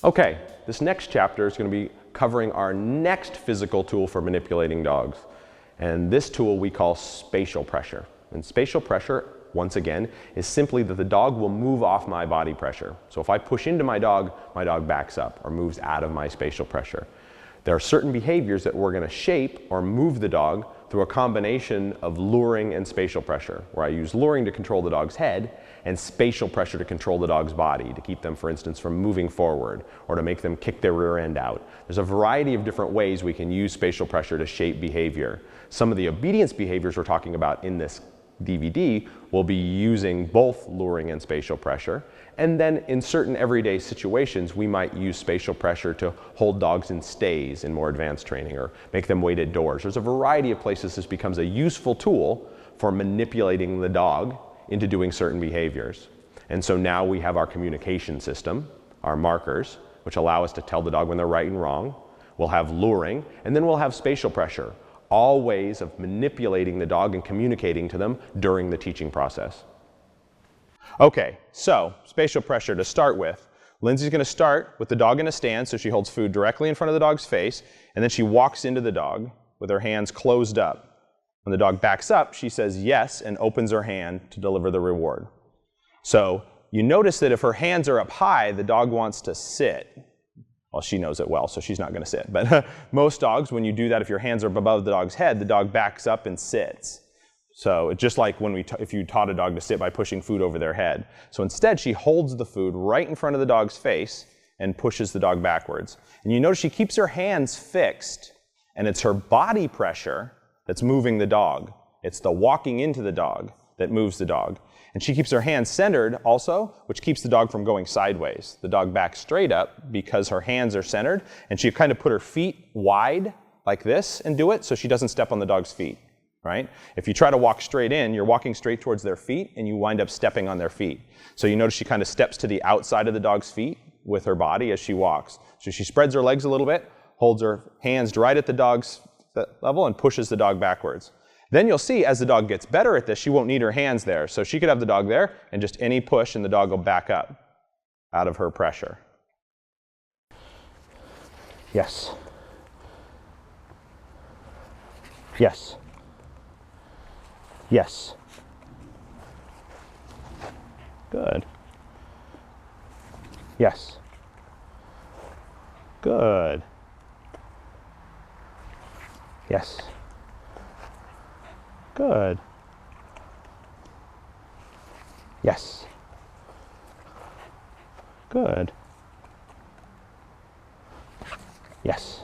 Okay, this next chapter is going to be covering our next physical tool for manipulating dogs. And this tool we call spatial pressure. And spatial pressure, once again, is simply that the dog will move off my body pressure. So if I push into my dog backs up or moves out of my spatial pressure. There are certain behaviors that we're going to shape or move the dog through a combination of luring and spatial pressure, where I use luring to control the dog's head and spatial pressure to control the dog's body, to keep them, for instance, from moving forward or to make them kick their rear end out. There's a variety of different ways we can use spatial pressure to shape behavior. Some of the obedience behaviors we're talking about in this DVD will be using both luring and spatial pressure. And then in certain everyday situations, we might use spatial pressure to hold dogs in stays in more advanced training or make them wait at doors. There's a variety of places this becomes a useful tool for manipulating the dog into doing certain behaviors. And so now we have our communication system, our markers, which allow us to tell the dog when they're right and wrong. We'll have luring, and then we'll have spatial pressure. All ways of manipulating the dog and communicating to them during the teaching process. Okay, so spatial pressure to start with. Lindsey's going to start with the dog in a stand, so she holds food directly in front of the dog's face, and then she walks into the dog with her hands closed up. When the dog backs up, she says yes and opens her hand to deliver the reward. So you notice that if her hands are up high, the dog wants to sit. Well, she knows it well, so she's not going to sit. But most dogs, when you do that, if your hands are above the dog's head, the dog backs up and sits. So it's just like when if you taught a dog to sit by pushing food over their head. So instead, she holds the food right in front of the dog's face and pushes the dog backwards. And you notice she keeps her hands fixed, and it's her body pressure that's moving the dog. It's the walking into the dog that moves the dog. And she keeps her hands centered also, which keeps the dog from going sideways. The dog backs straight up because her hands are centered, and she kind of put her feet wide like this and do it so she doesn't step on the dog's feet, right? If you try to walk straight in, you're walking straight towards their feet and you wind up stepping on their feet. So you notice she kind of steps to the outside of the dog's feet with her body as she walks. So she spreads her legs a little bit, holds her hands right at the dog's level and pushes the dog backwards. Then you'll see as the dog gets better at this, she won't need her hands there. So she could have the dog there and just any push and the dog will back up out of her pressure. Yes. Yes. Yes. Good. Yes. Good. Yes. Good. Yes. Good. Yes.